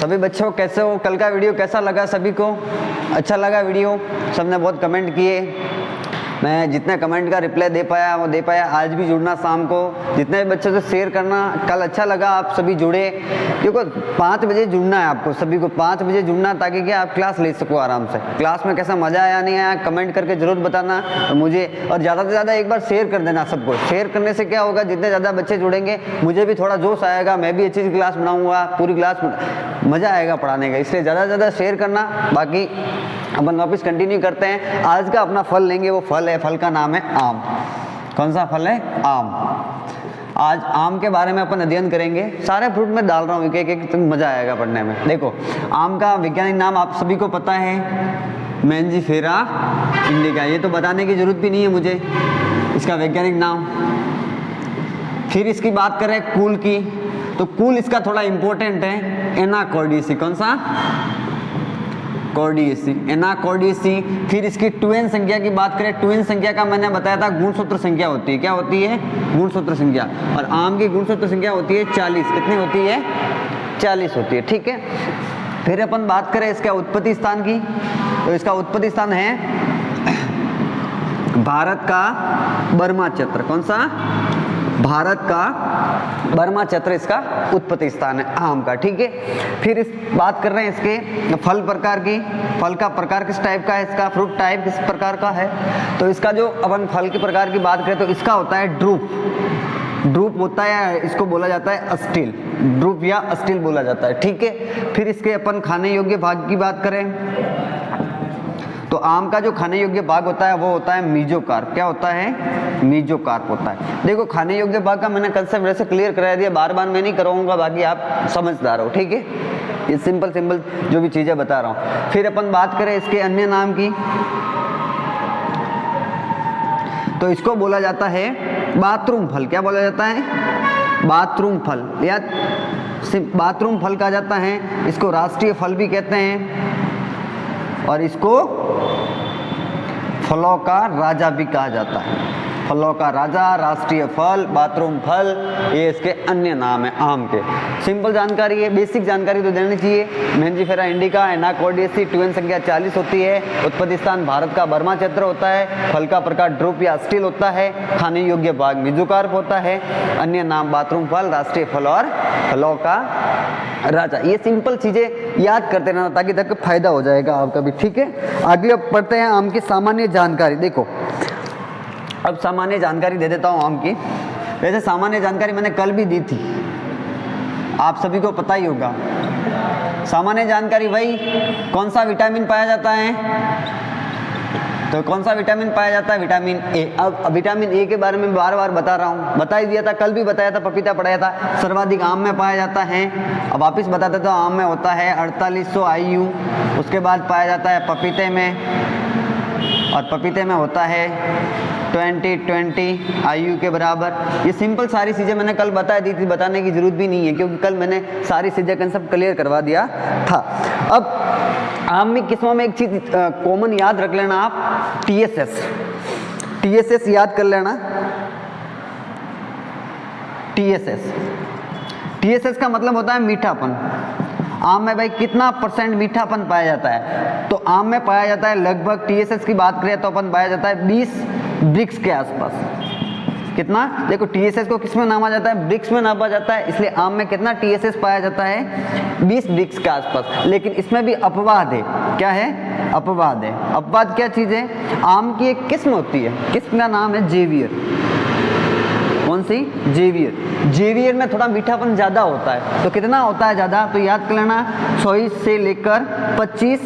सभी बच्चों कैसे हो? कल का वीडियो कैसा लगा सभी को? अच्छा लगा वीडियो? सबने बहुत कमेंट किए, मैं जितने कमेंट का रिप्लाई दे पाया वो दे पाया। आज भी जुड़ना शाम को, जितने भी बच्चों से शेयर करना। कल अच्छा लगा आप सभी जुड़े, क्योंकि 5 बजे जुड़ना है आपको सभी को, 5 बजे जुड़ना ताकि क्या आप क्लास ले सको आराम से। क्लास में कैसा मज़ा आया नहीं आया कमेंट करके ज़रूर बताना और मुझे, और ज़्यादा से ज़्यादा एक बार शेयर कर देना सबको। शेयर करने से क्या होगा, जितने ज़्यादा बच्चे जुड़ेंगे मुझे भी थोड़ा जोश आएगा, मैं भी अच्छी क्लास बनाऊँगा, पूरी क्लास मज़ा आएगा पढ़ाने का। इसलिए ज़्यादा से ज़्यादा शेयर करना। बाकी अपन वापस कंटिन्यू करते हैं। आज का अपना फल लेंगे, वो फल है, फल का नाम है आम। कौन सा फल है? आम। आज आम के बारे में अपन अध्ययन करेंगे। सारे फ्रूट में डाल रहा हूँ एक एक, तो मज़ा आएगा पढ़ने में। देखो, आम का वैज्ञानिक नाम आप सभी को पता है, मैंजीफेरा इंडिका। ये तो बताने की जरूरत भी नहीं है मुझे, इसका वैज्ञानिक नाम। फिर इसकी बात करें कुल की, तो कुल इसका थोड़ा इंपॉर्टेंट है, एनाकॉर्डियेसी। कौन सा? कॉर्डियेसी, एनाकॉर्डियेसी। फिर इसकी ट्वेन संख्या की बात करें, ट्वेन संख्या का मैंने बताया था गुणसूत्र संख्या होती है। क्या होती है? गुणसूत्र संख्या। और आम की गुणसूत्र संख्या होती है 40। कितनी होती है? 40 होती है। ठीक है। फिर अपन बात करें इसका उत्पत्ति स्थान की, तो इसका उत्पत्ति स्थान है भारत का बर्मा क्षेत्र। कौन सा? भारत का बर्मा क्षेत्र इसका उत्पत्ति स्थान है आम का। ठीक है। फिर इस बात कर रहे हैं इसके फल प्रकार की। फल का प्रकार किस टाइप का है इसका? फ्रूट टाइप किस प्रकार का है? तो इसका जो अपन फल के प्रकार की बात करें तो इसका होता है ड्रूप। ड्रूप होता है, इसको बोला जाता है अस्टिल। ड्रूप या अस्टिल बोला जाता है। ठीक है। फिर इसके अपन खाने योग्य भाग की बात करें तो आम का जो खाने योग्य भाग होता है वो होता है मीजोकार्प। क्या होता है? मीजोकार्प होता है। देखो, खाने योग्य भाग का मैंने कंसेप्ट वैसे क्लियर करा दिया, बार बार मैं नहीं कराऊंगा, बाकी आप समझदार हो। ठीक है। ये सिंपल जो भी चीज़ें बता रहा हूँ। फिर अपन बात करें इसके अन्य नाम की, तो इसको बोला जाता है बाथरूम फल। क्या बोला जाता है? बाथरूम फल, या बाथरूम फल कहा जाता है। इसको राष्ट्रीय फल भी कहते हैं और इसको फलों का राजा भी कहा जाता है। फलों का राजा, राष्ट्रीय फल, बाथरूम फल, ये इसके अन्य नाम है आम के। सिंपल जानकारी है, बेसिक जानकारी तो देनी चाहिए। मैंजीफेरा इंडिका, एनाकॉर्डियेसी, ट्वेन संख्या 40 होती है। उत्पत्ति स्थान भारत का बर्मा क्षेत्र होता है। फल का प्रकार ड्रूप या स्टील होता है। खाने योग्य भाग मीजोकार्प होता है। अन्य नाम बाथरूम फल, राष्ट्रीय फल और फलों का राजा। ये सिंपल चीजें याद करते रहना ताकि तक फायदा हो जाएगा आपका भी। ठीक है। आगे अब पढ़ते हैं आम की सामान्य जानकारी। देखो, अब सामान्य जानकारी दे देता हूँ आम की। वैसे सामान्य जानकारी मैंने कल भी दी थी, आप सभी को पता ही होगा। सामान्य जानकारी वही, कौन सा विटामिन पाया जाता है, तो कौन सा विटामिन पाया जाता है? Vitamin A. अब विटामिन ए के बारे में बार बार बता रहा हूँ, बता ही दिया था, कल भी बताया था, पपीता पढ़ाया था। सर्वाधिक आम में पाया जाता है। अब वापिस बता देता हूँ, आम में होता है 4800 IU। उसके बाद पाया जाता है पपीते में, और पपीते में होता है 20 IU के बराबर। ये सिंपल सारी चीज़ें मैंने कल बता दी थी, बताने की जरूरत भी नहीं है, क्योंकि कल मैंने सारी चीज़ें कंसेप्ट क्लियर करवा दिया था। अब आम में किस्मों में एक चीज़ कॉमन याद रख लेना आप, TSS याद कर लेना। TSS का मतलब होता है मीठापन। आम में भाई कितना % मीठापन पाया जाता है? तो आम में पाया जाता है लगभग, TSS की बात करें तो अपन पाया जाता है 20 ब्रिक्स के आसपास। कितना? देखो, TSS को किस में नामा जाता है? ब्रिक्स में नापा जाता है। इसलिए आम में कितना TSS पाया जाता है? 20 ब्रिक्स के आसपास। लेकिन इसमें भी अपवाद है। क्या है? अपवाद है। अपवाद क्या चीज़ है? आम की एक किस्म होती है, किस्म का नाम है जेवियर। कौन सी? जेवियर। जेवियर में थोड़ा मीठापन ज़्यादा होता है। तो कितना होता है ज़्यादा? तो याद कर लेना, 24 से लेकर 25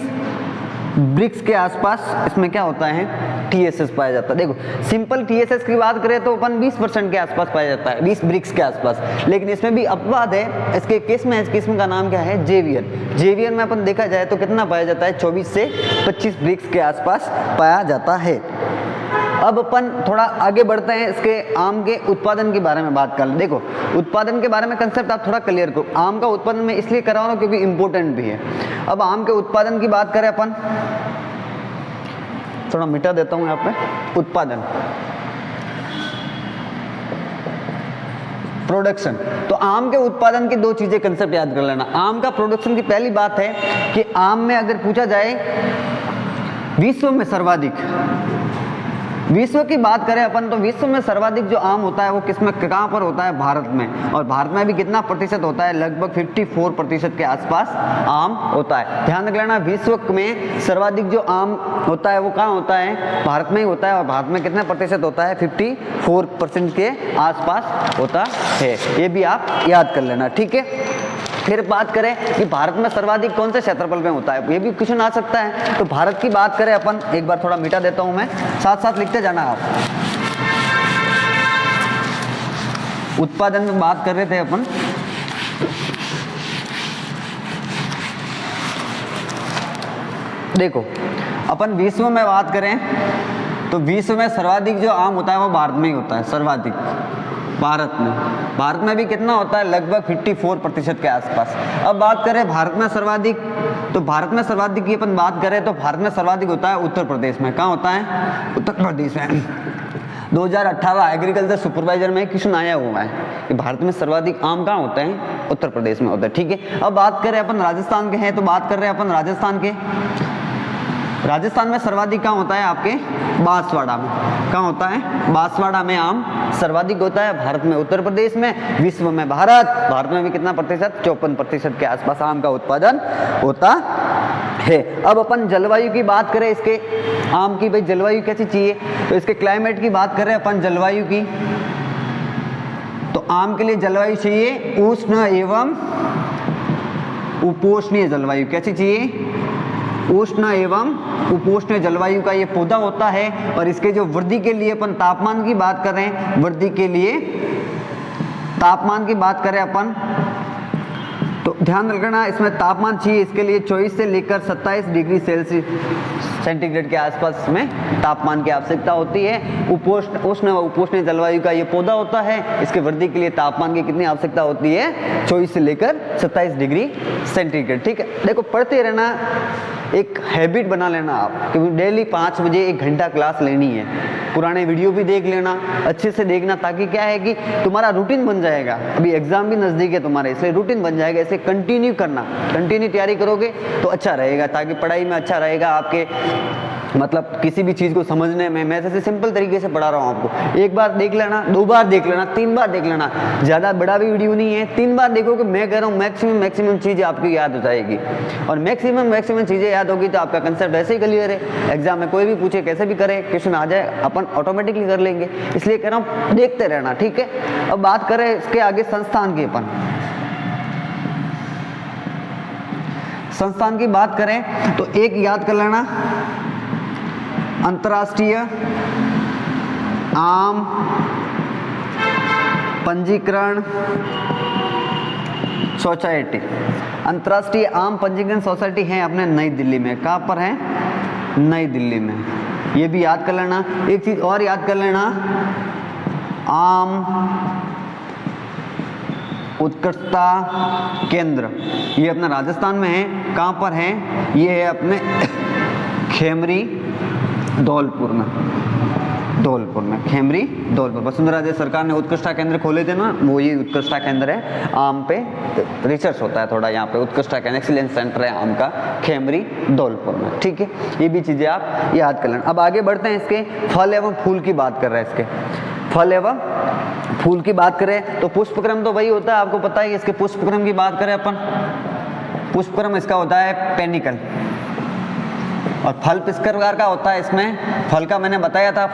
ब्रिक्स के आसपास इसमें क्या होता है? TSS पाया जाता है। देखो, सिंपल TSS की बात करें तो अपन 20% के आसपास पाया जाता है, 20 ब्रिक्स के आसपास। लेकिन इसमें भी अपवाद है। इसके किस्म है, इस किस्म का नाम क्या है? जेवियर। जेवियर में अपन देखा जाए तो कितना पाया जाता है? 24 से 25 ब्रिक्स के आसपास पाया जाता है। अब अपन थोड़ा आगे बढ़ते हैं, इसके आम के उत्पादन के बारे में बात कर लें। देखो, उत्पादन के बारे में कंसेप्ट आप थोड़ा क्लियर करो। आम का उत्पादन मैं इसलिए करा रहा हूँ क्योंकि इंपॉर्टेंट भी है। अब आम के उत्पादन की बात करें अपन, थोड़ा मिटा देता हूँ यहाँ पे। उत्पादन, प्रोडक्शन। तो आम के उत्पादन की दो चीजें कंसेप्ट याद कर लेना। आम का प्रोडक्शन की पहली बात है कि आम में अगर पूछा जाए विश्व में सर्वाधिक, विश्व की बात करें अपन तो विश्व में सर्वाधिक जो आम होता है वो किसमें, कहाँ पर होता है, भारत में। और भारत में भी कितना प्रतिशत होता है, लगभग 54% के आसपास आम होता है। ध्यान रख लेना, विश्व में सर्वाधिक जो आम होता है वो कहाँ होता है, भारत में ही होता है। और भारत में कितना प्रतिशत होता है, 54% के आसपास होता है। ये भी आप याद कर लेना, ठीक है। फिर बात करें कि भारत में सर्वाधिक कौन से क्षेत्रफल में होता है, ये भी क्वेश्चन आ सकता है। तो भारत की बात करें अपन, एक बार थोड़ा मिटा देता हूं मैं, साथ साथ लिखते जाना आप। उत्पादन में बात कर रहे थे अपन, देखो अपन विश्व में बात करें तो विश्व में सर्वाधिक जो आम होता है वो भारत में ही होता है, सर्वाधिक भारत में भी कितना होता है, लगभग 54% के आसपास। अब बात करें भारत में सर्वाधिक, तो भारत में सर्वाधिक की अपन बात करें तो भारत में सर्वाधिक होता है उत्तर प्रदेश में। कहाँ होता है, उत्तर प्रदेश में। 2018 एग्रीकल्चर सुपरवाइजर में क्वेश्चन आया हुआ है कि भारत में सर्वाधिक आम कहाँ होते हैं, उत्तर प्रदेश में होता है, ठीक है। अब बात करें अपन राजस्थान के हैं, तो बात कर रहे हैं अपन राजस्थान के। राजस्थान में सर्वाधिक कहाँ होता है, आपके बांसवाड़ा में। कहाँ होता है, बांसवाड़ा में आम सर्वाधिक होता है। भारत में उत्तर प्रदेश में, विश्व में भारत में भी कितना प्रतिशत, 54% के आसपास आम का उत्पादन होता है। अब अपन जलवायु की बात करें इसके आम की, भाई जलवायु कैसी चाहिए, तो इसके क्लाइमेट की बात करें अपन जलवायु की, तो आम के लिए जलवायु चाहिए उष्ण एवं उपोष्णीय जलवायु। कैसी चाहिए, उष्ण एवं उपोष्ण जलवायु का ये पौधा होता है। और इसके जो वृद्धि के लिए अपन तापमान की बात कर रहे हैं, वृद्धि के लिए तापमान की बात करें अपन, तो ध्यान रखना इसमें तापमान चाहिए इसके लिए 24 से लेकर 27 डिग्री सेंटीग्रेड के आसपास में तापमान की आवश्यकता होती है। उष्ण व उपोष्ण जलवायु का ये पौधा होता है। इसके वृद्धि के लिए तापमान की कितनी आवश्यकता होती है, 24 से लेकर 27 डिग्री सेंटीग्रेड, ठीक है। देखो पढ़ते रहना, एक हैबिट बना लेना आप, क्योंकि डेली 5 बजे 1 घंटा क्लास लेनी है। पुराने वीडियो भी देख लेना, अच्छे से देखना, ताकि क्या है कि तुम्हारा रूटीन बन जाएगा। अभी एग्जाम भी नज़दीक है तुम्हारे, इसलिए रूटीन बन जाएगा। इसे कंटिन्यू करना, कंटिन्यू तैयारी करोगे तो अच्छा रहेगा, ताकि पढ़ाई में अच्छा रहेगा आपके, मतलब किसी भी चीज़ को समझने में। मैं जैसे सिंपल तरीके से पढ़ा रहा हूँ आपको, एक बार देख लेना, 2 बार देख लेना, 3 बार देख लेना, ज़्यादा बड़ा भी वीडियो नहीं है। 3 बार देखोगे, मैं कह रहा हूँ मैक्सिमम चीज़ें आपकी याद हो जाएगी। और मैक्सिमम चीज़ें याद होगी तो आपका कंसेप्ट ऐसे ही क्लियर है। एग्जाम में कोई भी पूछे, कैसे भी करे, क्वेश्चन आ जाए, अपन ऑटोमेटिकली कर लेंगे। इसलिए कह रहा हूँ देखते रहना, ठीक है। अब बात करें इसके आगे संस्थान की, अपन संस्थान की बात करें तो एक याद कर लेना, अंतर्राष्ट्रीय आम पंजीकरण सोसाइटी। अंतर्राष्ट्रीय आम पंजीकरण सोसाइटी है अपने नई दिल्ली में। कहाँ पर है, नई दिल्ली में। ये भी याद कर लेना। एक चीज और याद कर लेना, आम उत्कृष्टता केंद्र, ये अपना राजस्थान में है। कहाँ पर है, ये है अपने खेमरी धौलपुर में, खेमरी धौलपुर। वसुंधरा राजे सरकार ने उत्कृष्टता केंद्र खोले थे ना, वो ये उत्कृष्टता केंद्र है। आम पे रिसर्च होता है थोड़ा, यहाँ पे उत्कृष्टता केंद्र, एक्सीलेंस सेंटर है आम का, खेमरी धौलपुर में, ठीक है। ये भी चीज़ें आप याद कर लेना। अब आगे बढ़ते हैं, इसके फल एवं फूल की बात कर रहे हैं। इसके फल एवं फूल की बात करें तो पुष्पक्रम तो वही होता है, आपको पता है। इसके पुष्पक्रम की बात करें अपन, पुष्पक्रम इसका होता है पेनिकल। और फल किस प्रकार का होता है, इसमें फल का मैंने बताया था,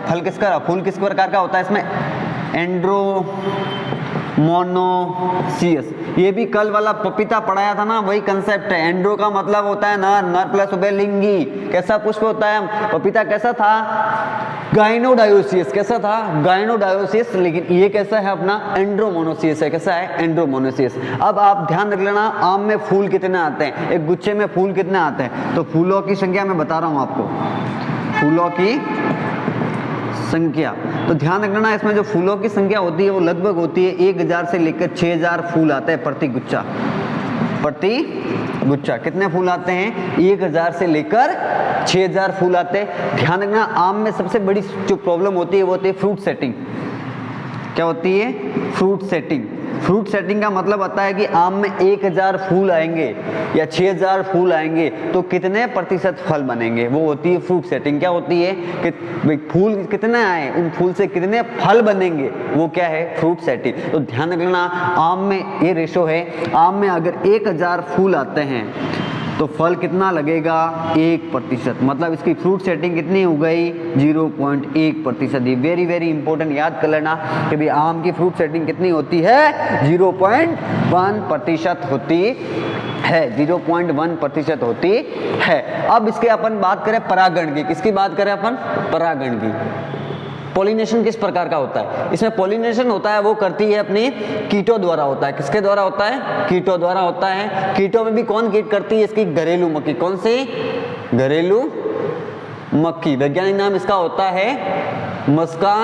फल फूल किस प्रकार का होता है, इसमें एंड्रोमोनोसियस। ये भी कल वाला पपीता पढ़ाया था ना, वही कंसेप्ट है। एंड्रो का मतलब होता है नर प्लस उभयलिंगी। कैसा पुष्प होता है पपीता, कैसा था, गाइनोडायोसियस। कैसा था, गाइनोडायोसियस। लेकिन ये कैसा है अपना, एंड्रोमोनोसियस है। कैसा है, एंड्रोमोनोसियस। अब आप ध्यान रख लेना, आम में फूल कितने आते हैं, एक गुच्छे में फूल कितने आते हैं, तो फूलों की संख्या मैं बता रहा हूं आपको, फूलों की संख्या। तो ध्यान रखना, इसमें जो फूलों की संख्या होती है वो लगभग होती है 1000 से लेकर 6000 फूल आते हैं प्रति गुच्छा। कितने फूल आते हैं, 1000 से लेकर 6000 फूल आते हैं। ध्यान रखना, आम में सबसे बड़ी जो प्रॉब्लम होती है वो होती है फ्रूट सेटिंग। क्या होती है? Fruit setting. फ्रूट सेटिंग का मतलब होता है कि आम में 1000 फूल आएंगे या 6000 फूल आएंगे तो कितने प्रतिशत फल बनेंगे, वो होती है फ्रूट सेटिंग। क्या होती है कि भाई फूल कितने आए, उन फूल से कितने फल बनेंगे, वो क्या है? Fruit setting. तो ध्यान रखना, आम में ये रेशो है, आम में अगर 1000 फूल आते हैं तो फल कितना लगेगा? 1%। मतलब इसकी फ्रूट सेटिंग कितनी हो गई? 0.1%। ये वेरी वेरी इंपॉर्टेंट, याद कर लेना कि भाई आम की फ्रूट सेटिंग कितनी होती है? 0.1% होती है, 0.1% होती है। अब इसके अपन बात करें परागण की। किसकी बात करें अपन? परागण की। पॉलिनेशन किस प्रकार का होता है? इसमें पॉलिनेशन होता है वो करती है अपनी कीटों द्वारा होता है। किसके द्वारा होता है? कीटों द्वारा होता है। कीटों में भी कौन कीट करती है? इसकी घरेलू मक्खी। कौन सी? घरेलू मक्खी। वैज्ञानिक नाम इसका होता है मस्का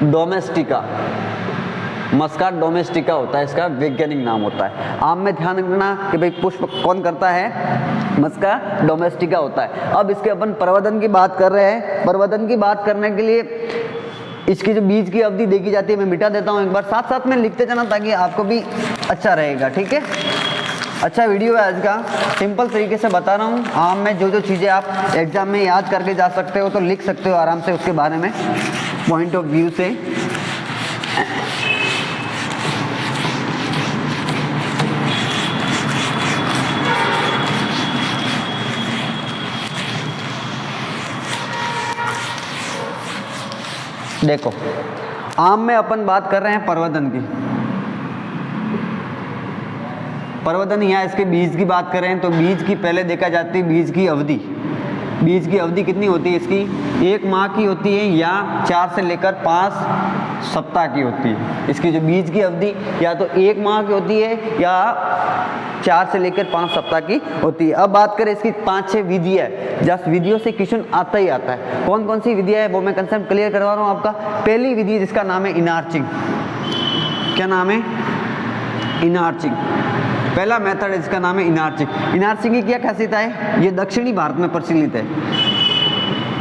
डोमेस्टिका। मस्का डोमेस्टिका होता है इसका वैज्ञानिक नाम होता है। आम में ध्यान रखना कि भाई पुष्प कौन करता है? मस्का डोमेस्टिका होता है। अब इसके अपन प्रवर्धन की बात कर रहे हैं। प्रवर्धन की बात करने के लिए इसकी जो बीज की अवधि देखी जाती है, मैं मिटा देता हूँ एक बार, साथ साथ में लिखते जाना ताकि आपको भी अच्छा रहेगा। ठीक है, अच्छा वीडियो है आज का, सिंपल तरीके से बता रहा हूँ। आम में जो जो चीज़ें आप एग्जाम में याद करके जा सकते हो तो लिख सकते हो आराम से उसके बारे में पॉइंट ऑफ व्यू से। देखो, आम में अपन बात कर रहे हैं प्रवर्धन की। प्रवर्धन, यहाँ इसके बीज की बात करें तो बीज की पहले देखा जाती है बीज की अवधि। बीज की अवधि कितनी होती है इसकी? 1 माह की होती है या 4 से लेकर 5 सप्ताह की होती है। इसकी जो बीज की अवधि या तो 1 माह की होती है या 4 से लेकर 5 सप्ताह की होती है। अब बात करें इसकी 5-6 विधियाँ, जस्ट विधियों से क्वेश्चन आता ही आता है। कौन कौन सी विधियाँ है वो मैं कंसेप्ट क्लियर करवा रहा हूँ आपका। पहली विधि जिसका नाम है इनार्चिंग। क्या नाम है? इनार्चिंग। पहला मेथड है इसका नाम है इनार्चिंग। इनार्चिंग की क्या खासियत है? ये दक्षिणी भारत में प्रचलित है,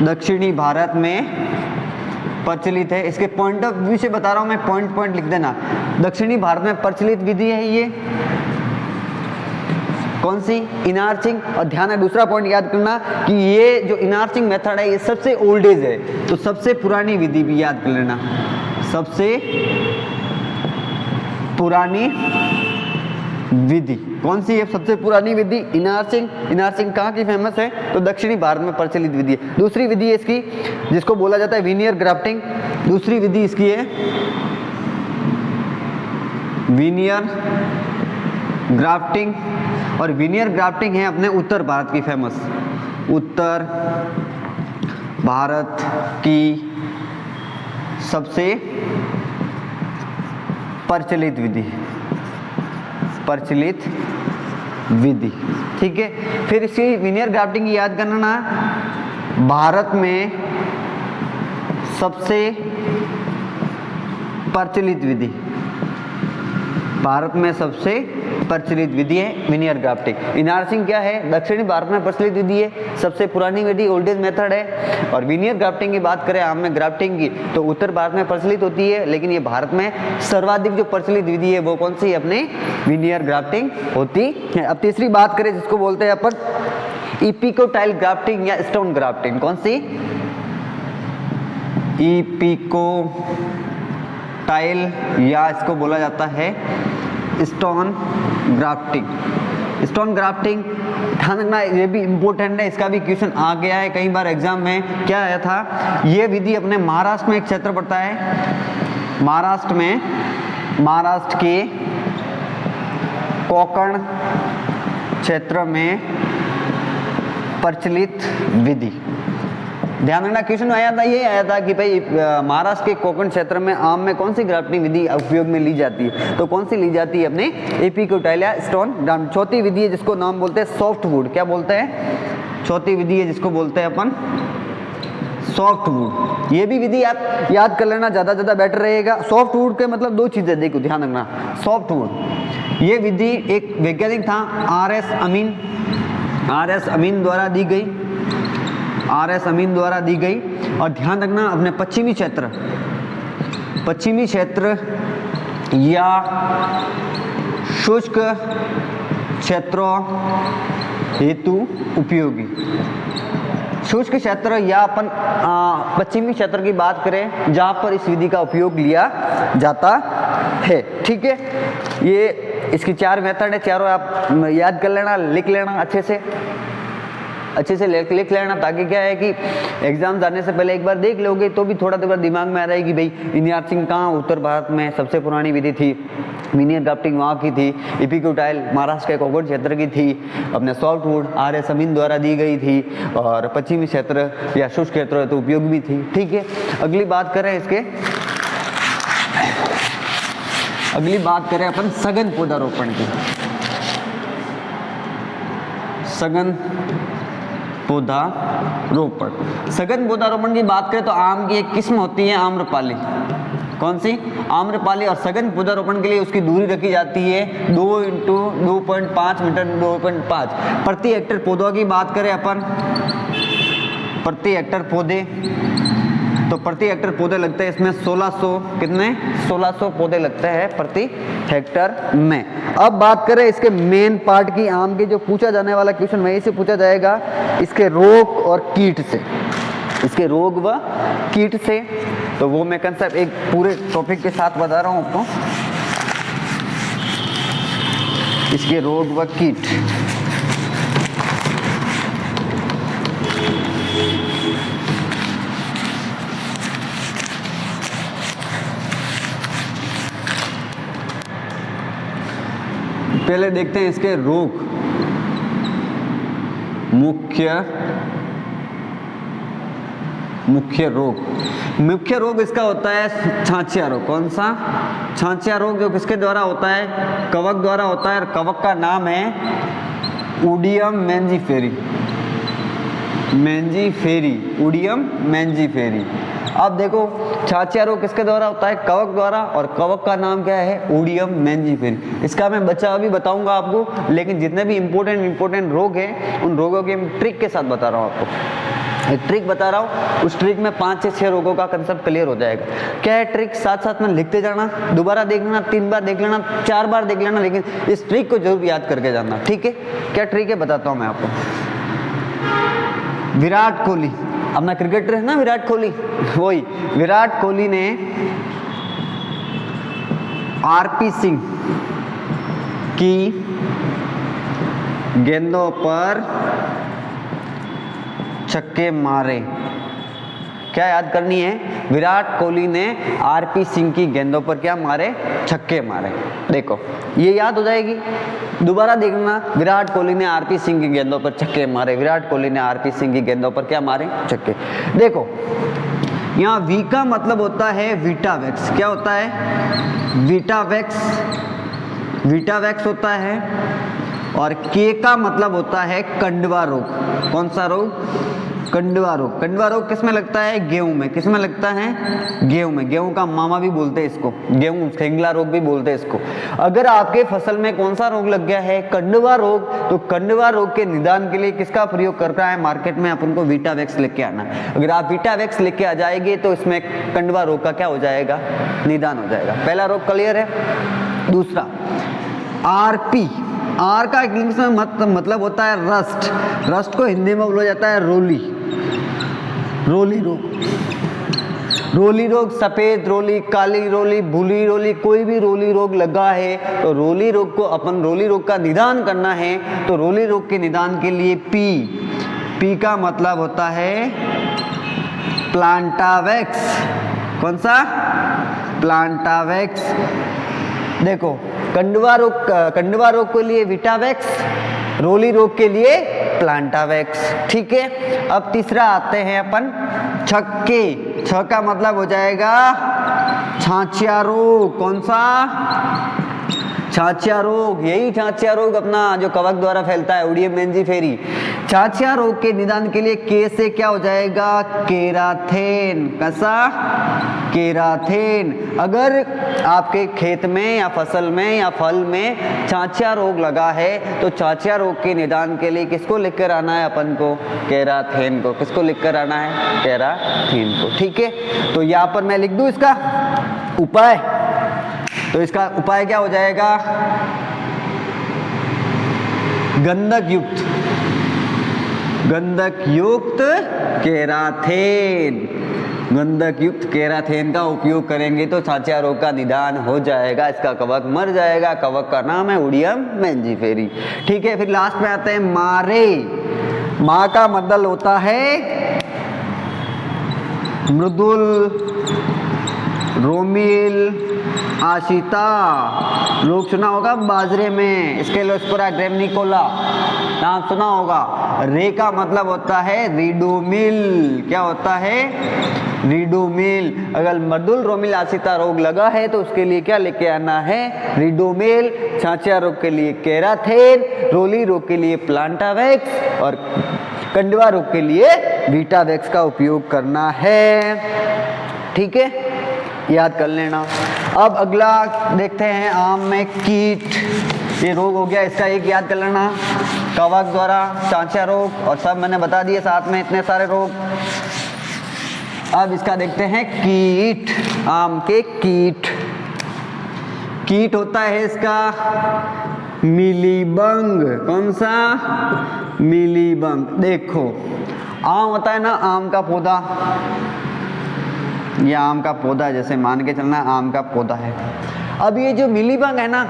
दक्षिणी भारत में प्रचलित है। इसके पॉइंट ऑफ व्यू से बता रहा हूँ मैं, पॉइंट पॉइंट लिख देना। दक्षिणी भारत में प्रचलित विधि है ये कौन सी? इनार्चिंग। और ध्यान है, दूसरा पॉइंट याद करना कि ये जो इनार्चिंग मेथड है ये सबसे ओल्डेज है, तो सबसे पुरानी विधि भी याद कर लेना। सबसे पुरानी विधि कौन सी है? सबसे पुरानी विधि इनार्चिंग। इनार्चिंग कहाँ की फेमस है? तो दक्षिणी भारत में प्रचलित विधि है। दूसरी विधि है इसकी जिसको बोला जाता है विनियर ग्राफ्टिंग। दूसरी विधि इसकी है विनियर ग्राफ्टिंग। और विनियर ग्राफ्टिंग है अपने उत्तर भारत की फेमस, उत्तर भारत की सबसे प्रचलित विधि, प्रचलित विधि। ठीक है, फिर इसकी विनियर ग्राफ्टिंग की याद करना ना, भारत में सबसे प्रचलित विधि, भारत में सबसे प्रचलित विधि है विनियर ग्राफ्टिंग। इनार्चिंग क्या है? दक्षिणी भारत में प्रचलित विधि है, सबसे पुरानी विधि, ओल्डेज मेथड है। और विनियर ग्राफ्टिंग की बात करें आम में ग्राफ्टिंग की तो उत्तर भारत में प्रचलित होती है, लेकिन ये भारत में सर्वाधिक जो प्रचलित विधि है वो कौन सी है? अपने विनियर ग्राफ्टिंग होती है। अब तीसरी बात करें जिसको बोलते हैं अपन इपिकोटाइल ग्राफ्टिंग या स्टोन ग्राफ्टिंग। कौन सी? इपिकोटाइल या इसको बोला जाता है स्टोन ग्राफ्टिंग। स्टोन ग्राफ्टिंग ध्यान रखना, ये भी इम्पोर्टेंट है, इसका भी क्वेश्चन आ गया है कई बार एग्जाम में। क्या आया था? ये विधि अपने महाराष्ट्र में एक क्षेत्र पड़ता है, महाराष्ट्र में, महाराष्ट्र के कोंकण क्षेत्र में प्रचलित विधि। ध्यान रखना, क्वेश्चन आया था, ये आया था कि भाई महाराष्ट्र के कोंकण क्षेत्र में आम में कौन सी ग्राफ्टिंग विधि उपयोग में ली जाती है? तो कौन सी ली जाती है? अपने एपिकोटाइल या स्टोन ग्राफ्टिंग। चौथी विधि है जिसको नाम बोलते हैं सॉफ्ट वुड। क्या बोलते हैं? चौथी विधि है जिसको बोलते हैं अपन सॉफ्ट वुड। ये भी विधि आप याद कर लेना, ज़्यादा बेटर रहेगा। सॉफ्ट वुड के मतलब दो चीज़ें, देखो ध्यान रखना। सॉफ्ट वुड ये विधि एक वैज्ञानिक था आर.एस. अमीन, आर.एस. अमीन द्वारा दी गई, आर.एस. अमीन द्वारा दी गई। और ध्यान रखना अपने पश्चिमी क्षेत्र, पश्चिमी क्षेत्र या शुष्क क्षेत्रों हेतु उपयोगी। शुष्क क्षेत्र या अपन पश्चिमी क्षेत्र की बात करें जहाँ पर इस विधि का उपयोग लिया जाता है। ठीक है, ये इसकी 4 मेथड है, चारों आप याद कर लेना, लिख लेना अच्छे से लिख लेना, ताकि क्या है कि एग्जाम जाने से पहले एक बार देख लोगे तो भी थोड़ा दिमाग में आ रहा है कि भाई इनियार्चिंग कहाँ उत्तर भारत में सबसे पुरानी विधि थी, मीनियर ग्राफ्टिंग वहाँ की थी, इपिक्यूटाइल महाराष्ट्र के कोगोड क्षेत्र की थी, अपने सॉफ्टवुड आर्य समीन द्वारा दी गई थी, और पश्चिमी क्षेत्र या शुष्क क्षेत्र तो उपयोग भी थी। ठीक है, अगली बात करें अपन सघन पौधारोपण की। सघन पौधारोपण की बात करें तो आम की एक किस्म होती है आम्रपाली। कौन सी? आम्रपाली। और सघन पौधारोपण के लिए उसकी दूरी रखी जाती है 2 × 2.5 मीटर, 2.5 प्रति हेक्टेयर। पौधों की बात करें अपन प्रति हेक्टेयर पौधे, तो प्रति हेक्टेयर पौधे लगते हैं इसमें 1600 पौधे लगते हैं प्रति हेक्टेयर में। अब बात करें इसके मेन पार्ट की, आम के जो पूछा जाने वाला क्वेश्चन वहीं से पूछा जाएगा, इसके रोग और कीट से, इसके रोग व कीट से। तो वो मैं कंसेप्ट एक पूरे टॉपिक के साथ बता रहा हूँ आपको, इसके रोग व कीट। पहले देखते हैं इसके रोग। मुख्य रोग इसका होता है छांचिया रोग। कौन सा? छांचिया रोग, जो किसके द्वारा होता है? कवक द्वारा होता है, और कवक का नाम है उडियम मैंजीफेरी। अब देखो छांचिया रोग किसके द्वारा होता है? कवक द्वारा, और कवक का नाम क्या है? उडियम मैंजीफेरी। इसका मैं बच्चा अभी बताऊंगा आपको, लेकिन जितने भी इंपॉर्टेंट रोग हैं उन रोगों के ट्रिक के साथ बता रहा हूँ आपको। एक ट्रिक बता रहा हूँ, उस ट्रिक में 5 से 6 रोगों का कंसेप्ट क्लियर हो जाएगा। क्या है ट्रिक? साथ में लिखते जाना, दोबारा देख लेना, 3 बार देख लेना, 4 बार देख लेना, लेकिन इस ट्रिक को जरूर याद करके जाना। ठीक है, क्या ट्रिक है बताता हूँ मैं आपको। विराट कोहली, अपना क्रिकेटर है ना विराट कोहली, वही विराट कोहली ने आरपी सिंह की गेंदों पर छक्के मारे। क्या याद करनी है? विराट कोहली ने आरपी सिंह की गेंदों पर क्या मारे? छक्के मारे। देखो ये याद हो जाएगी, दोबारा देखना। विराट कोहली ने आरपी सिंह की गेंदों पर छक्के मारे, विराट कोहली ने आरपी सिंह की गेंदों पर क्या मारे? छक्के। देखो यहाँ वी का मतलब होता है वीटावैक्स। क्या होता है? वीटावैक्स होता है। और के का मतलब होता है कंडवा रोग। कौन सा रोग? कंडवा रोग। कंडवा रोग किस में लगता है? गेहूं में। किस में लगता है? गेहूं में। गेहूं का मामा भी बोलते हैं इसको, गेहूं खेंगला रोग भी बोलते हैं इसको। अगर आपके फसल में कौन सा रोग लग गया है? कंडवा रोग। तो कंडवा रोग के निदान के लिए किसका प्रयोग करता है मार्केट में? अपन को वीटावैक्स लेके आना। अगर आप वीटावैक्स लेके आ जाएंगे तो इसमें कंडवा रोग का क्या हो जाएगा? निदान हो जाएगा। पहला रोग क्लियर है। दूसरा आरपी। आर का इंग्लिश में मतलब होता है रस्ट। रस्ट को हिंदी में बोला जाता है रोली रोग। सफेद रोली, काली रोली, भूली रोली, कोई भी रोली रोग लगा है तो रोली रोग को अपन रोली रोग का निदान करना है। तो रोली रोग के निदान के लिए पी का मतलब होता है प्लांटावैक्स। कौन सा? प्लांटावैक्स। देखो कंडवा रोग के लिए वीटावैक्स, रोली रोग के लिए प्लांटावैक्स। ठीक है, अब तीसरा आते हैं अपन छक्के। छ का मतलब हो जाएगा छांचिया रोग। कौन सा? छांचिया रोग। यही छांचिया रोग अपना जो कवक द्वारा फैलता है, उडियम मैंजीफेरी। छांचिया रोग के निदान के लिए के से क्या हो जाएगा? केराथेन। कैसा? केराथेन। अगर आपके खेत में या फसल में या फल में छांचिया रोग लगा है तो छांचिया रोग के निदान के लिए किसको लिखकर आना है अपन को? केराथेन को। किसको लिखकर आना है? केराथेन को। ठीक है, तो यहाँ पर मैं लिख दूं इसका उपाय, तो इसका उपाय क्या हो जाएगा? गंधक युक्त केराथेन, गंधक युक्त केराथेन का उपयोग करेंगे तो छाछिया रोग का निदान हो जाएगा, इसका कवक मर जाएगा। कवक का नाम है ओडियम मैंजीफेरी। ठीक है, फिर लास्ट में आते हैं मारे। माँ का मतलब होता है मृदुल, रोमिल, आशिता। लोग सुना होगा बाजरे में स्केलोस्पोरा ग्रेमिनिकोला, नाम सुना होगा। रे का मतलब होता है रीडोमिल। क्या होता है? रीडोमिल। अगर मृदुल, रोमिल, आशिता रोग लगा है तो उसके लिए क्या लेके आना है? रीडोमिल। छाछिया रोग के लिए केराथेन, रोली रोग के लिए प्लांटावैक्स और कंडवा रोग के लिए वीटावैक्स का उपयोग करना है। ठीक है, याद कर लेना। अब अगला देखते हैं आम में कीट। ये रोग हो गया, इसका एक याद कर लेना, कवक द्वारा छाछिया रोग, और सब मैंने बता दिए साथ में इतने सारे रोग। अब इसका देखते हैं कीट, आम के कीट। कीट होता है इसका मिलीबग। कौन सा? मिलीबग। देखो आम होता है ना, आम का पौधा, ये आम का पौधा, जैसे मान के चलना आम का पौधा है। अब ये जो मिलीबग है ना,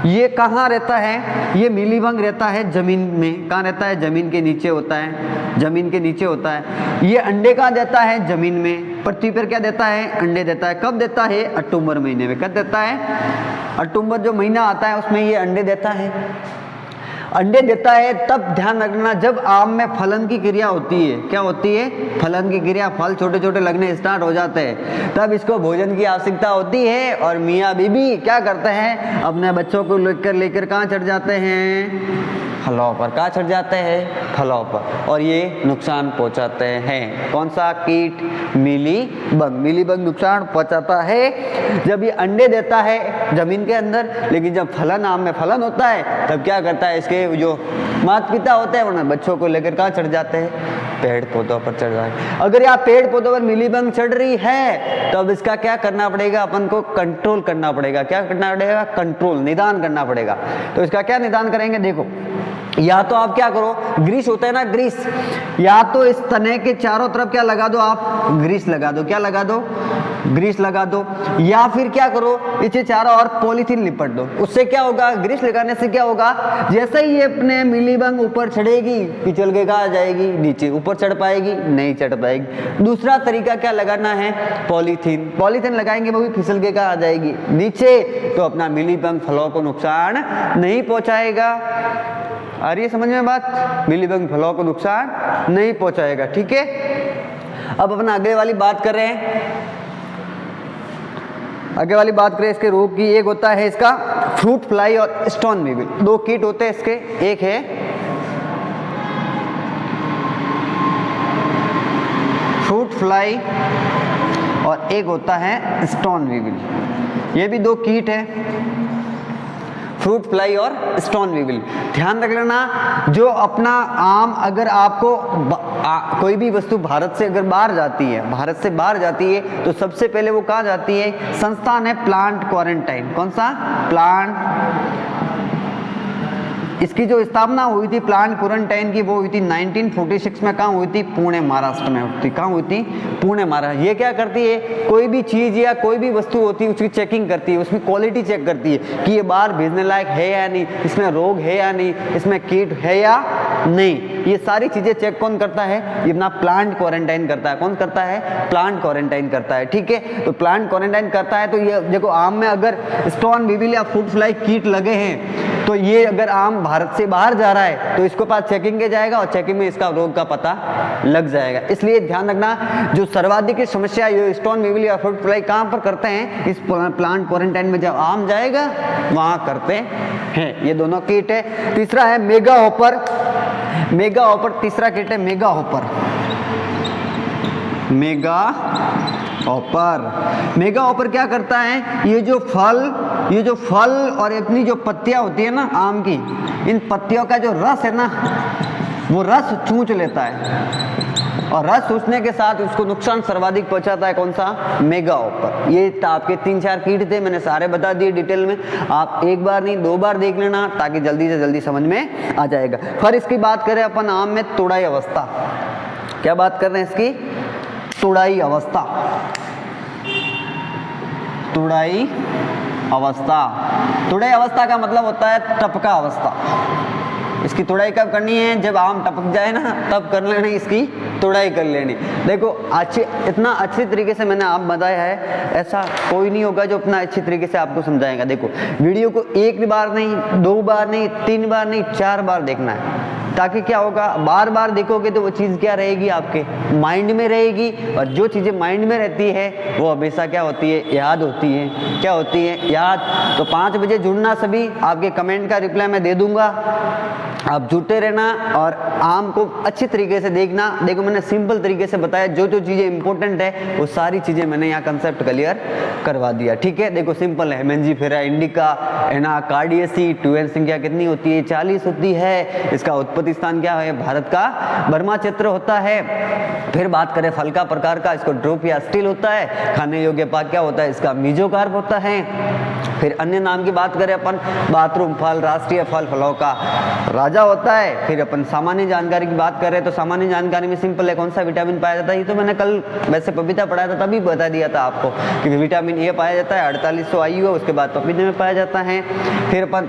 ये कहाँ रहता है? ये मिलीबग रहता है जमीन में। कहाँ रहता है? जमीन के नीचे होता है, जमीन के नीचे होता है। ये अंडे कहाँ देता है? जमीन में। पृथ्वी पर क्या देता है? अंडे देता है। कब देता है? अक्टूबर महीने में। कब देता है? अक्टूबर जो महीना आता है उसमें ये अंडे देता है। अंडे देता है तब ध्यान रखना जब आम में फलन की क्रिया होती है। क्या होती है? फलन की क्रिया। फल छोटे छोटे लगने स्टार्ट हो जाते हैं, तब इसको भोजन की आवश्यकता होती है। और मियाँ बीबी क्या करते हैं? अपने बच्चों को लेकर कहाँ चढ़ जाते हैं? फलों पर। कहाँ चढ़ जाते हैं? फलों पर, और ये नुकसान पहुंचाते हैं। कौन सा कीट? मिलीबग। मिलीबग नुकसान पहुंचाता है जब ये अंडे देता है जमीन के अंदर, लेकिन जब फलन, आम में फलन होता है, तब क्या करता है? इसके जो माता पिता होते हैं उन्हें बच्चों को लेकर कहाँ चढ़ जाते हैं? पेड़ पौधों पर चढ़ जाए। अगर यहाँ पेड़ पौधों पर मिलीबग चढ़ रही है तो अब इसका क्या करना पड़ेगा? अपन को कंट्रोल करना पड़ेगा। क्या करना पड़ेगा? कंट्रोल, निदान करना पड़ेगा। तो इसका क्या निदान करेंगे? देखो, या तो आप क्या करो, ग्रीस होता है ना, ग्रीस, या तो इस तने के चारों तरफ क्या लगा दो आप? ग्रीस लगा दो। क्या लगा दो? ग्रीस लगा दो। या फिर क्या करो, इसे चारों ओर पॉलीथीन लिपट दो। उससे क्या होगा? ग्रीस लगाने से क्या होगा? जैसे ही ये अपने मिलीबग ऊपर चढ़ेगी, पिछल के कहाँ जाएगी? नीचे। ऊपर चढ़ पाएगी? नहीं चढ़ पाएगी। दूसरा तरीका क्या लगाना है? पॉलीथीन। पॉलीथीन लगाएंगे वो भी फिसल के कहाँ आ जाएगी? नीचे। तो अपना मिलीबग फलों को नुकसान नहीं पहुंचाएगा। आ रही है समझ में बात? मिलीबग फलों को नुकसान नहीं पहुंचाएगा। ठीक है, अब अपना आगे वाली बात कर रहे हैं। आगे वाली बात करें इसके रोग की। एक होता है इसका फ्रूट फ्लाई और स्टोन वीविल। दो कीट होते हैं इसके, एक है फ्रूट फ्लाई और एक होता है स्टोन वीविल। ये भी दो कीट है, फ्रूट फ्लाई और स्टोन वीविल। ध्यान रख लेना, जो अपना आम, अगर आपको कोई भी वस्तु भारत से अगर बाहर जाती है, भारत से बाहर जाती है, तो सबसे पहले वो कहाँ जाती है? संस्थान है प्लांट क्वारंटाइन। कौन सा? प्लांट। इसकी जो स्थापना हुई थी प्लांट क्वारंटाइन की, वो हुई थी 1946 में। कहाँ हुई थी? पुणे महाराष्ट्र में हुई थी। कहाँ हुई थी? पुणे महाराष्ट्र। ये क्या करती है? कोई भी चीज़ या कोई भी वस्तु होती है उसकी चेकिंग करती है, उसमें क्वालिटी चेक करती है कि ये बाहर भेजने लायक है या नहीं, इसमें रोग है या नहीं, इसमें कीट है या नहीं। ये सारी चीज़ें चेक कौन करता है? ये अपना प्लांट क्वारंटाइन करता है। कौन करता है? प्लांट क्वारंटाइन करता है। ठीक है, तो प्लांट क्वारंटाइन करता है। तो ये देखो, आम में अगर स्टोन वीविल या फ्रूट फ्लाई कीट लगे हैं, तो ये अगर आम भारत से बाहर जा रहा है तो इसको पास चेकिंग के जाएगा और चेकिंग में इसका रोग का पता लग जाएगा। इसलिए ध्यान रखना, जो सर्वाधिक समस्या ये स्टोन वीविल या फ्रूट फ्लाई कहाँ पर करते हैं? इस प्लांट क्वारंटाइन में जब आम जाएगा वहाँ करते हैं। ये दोनों कीट है। तीसरा है मेगा हॉपर। मेगा हॉपर तीसरा कीट है, mega hopper. Mega hopper. Mega hopper क्या करता है? ये जो फल और अपनी जो पत्तियां होती है ना आम की, इन पत्तियों का जो रस है ना, वो रस चूंच लेता है। और रस चूसने के साथ उसको नुकसान सर्वाधिक पहुंचाता है कौन सा, मेगा ऑफर। ये आपके 3-4 कीट थे, मैंने सारे बता दिए डिटेल में। आप एक बार नहीं 2 बार देख लेना ताकि जल्दी से जल्दी समझ में आ जाएगा। फिर इसकी बात करें अपन आम में तुड़ाई अवस्था, क्या बात कर रहे हैं इसकी, तुड़ाई अवस्था। तुड़ाई अवस्था, तुड़ाई अवस्था का मतलब होता है टपका अवस्था। इसकी तुड़ाई कब करनी है, जब आम टपक जाए ना तब कर लेनी इसकी तुड़ाई कर लेनी। देखो इतना अच्छे तरीके से मैंने आप बताया है, ऐसा कोई नहीं होगा जो इतना अच्छे तरीके से आपको समझाएगा। देखो वीडियो को 1 बार नहीं, 2 बार नहीं, 3 बार नहीं, 4 बार देखना है, ताकि क्या होगा, बार बार देखोगे तो वो चीज़ क्या रहेगी, आपके माइंड में रहेगी। और जो चीज़ें माइंड में रहती है वो हमेशा क्या होती है, याद होती है। क्या होती है, याद। तो 5 बजे जुड़ना सभी, आपके कमेंट का रिप्लाई मैं दे दूंगा, आप जुड़ते रहना और आम को अच्छी तरीके से देखना। देखो मैंने सिंपल तरीके से बताया, जो जो चीज़ें इंपॉर्टेंट है वो सारी चीज़ें मैंने यहाँ कंसेप्ट क्लियर करवा दिया। ठीक है, देखो सिंपल है, मेंजीफेरा इंडिका, एनाकार्डियेसी, 2n संख्या कितनी होती है, 40 होती है। इसका उत्पत्ति स्थान क्या है, भारत का बर्मा क्षेत्र होता है। फिर बात करें फल का प्रकार का, इसको ड्रूप या स्टिल होता है। खाने योग्य पाक क्या होता है, इसका मीजोकार्प होता है। फिर अन्य नाम की बात करें अपन, बाथरूम फल, राष्ट्रीय फल, फलों का राजा होता है। फिर अपन सामान्य जानकारी की बात करें तो सामान्य जानकारी में सिंपल है, कौन सा विटामिन पाया जाता है, ये तो मैंने कल वैसे पपीता पढ़ाया था तभी बता दिया था आपको कि विटामिन ए पाया जाता है, 4800 IU है, उसके बाद पपीते में पाया जाता है। फिर अपन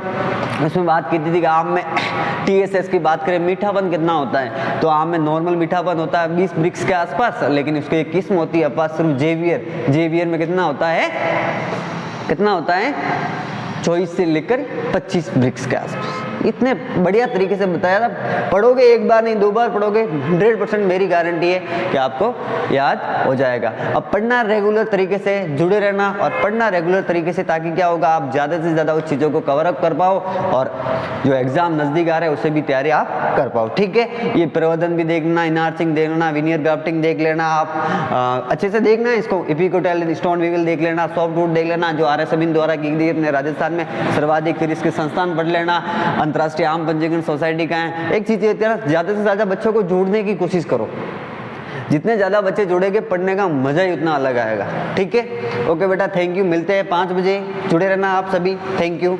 इसमें बात की थी कि आम में TSS की बात करें, मीठापन कितना होता है, तो आम में नॉर्मल मीठापन होता है 20 ब्रिक्स के आसपास, लेकिन उसकी एक किस्म होती है अपाश्रुप जेवियर में कितना होता है, कितना होता है 24 से लेकर 25 ब्रिक्स के आसपास। इतने बढ़िया तरीके से बताया था, पढ़ोगे 1 बार नहीं 2 बार पढ़ोगे, 100% मेरी गारंटी है कि आपको याद हो जाएगा। अब पढ़ना रेगुलर तरीके से, जुड़े रहना और पढ़ना रेगुलर तरीके से, ताकि क्या होगा, आप ज़्यादा से ज़्यादा उस चीज़ों को कवर अप कर पाओ और जो एग्जाम नज़दीक आ रहा है उससे भी तैयारी आप कर पाओ। ठीक है, ये प्रवर्धन भी देख लेना, इनार्चिंग देख लेना, विनियर ग्राफ्टिंग देख लेना, आप अच्छे से देखना इसको, एपिकोटाइल स्टोन वीविल देख लेना, सॉफ्टवुड देख लेना जो RS अमीन द्वारा की गई अपने राजस्थान में सर्वाधिक। फिर इसके संस्थान पढ़ लेना, अंतर्राष्ट्रीय आम पंजीकरण सोसाइटी का है। एक चीज़ ये ज़्यादा से ज़्यादा बच्चों को जोड़ने की कोशिश करो, जितने ज़्यादा बच्चे जुड़ेंगे पढ़ने का मज़ा ही उतना अलग आएगा। ठीक है, ओके बेटा, थैंक यू, मिलते हैं 5 बजे, जुड़े रहना आप सभी, थैंक यू।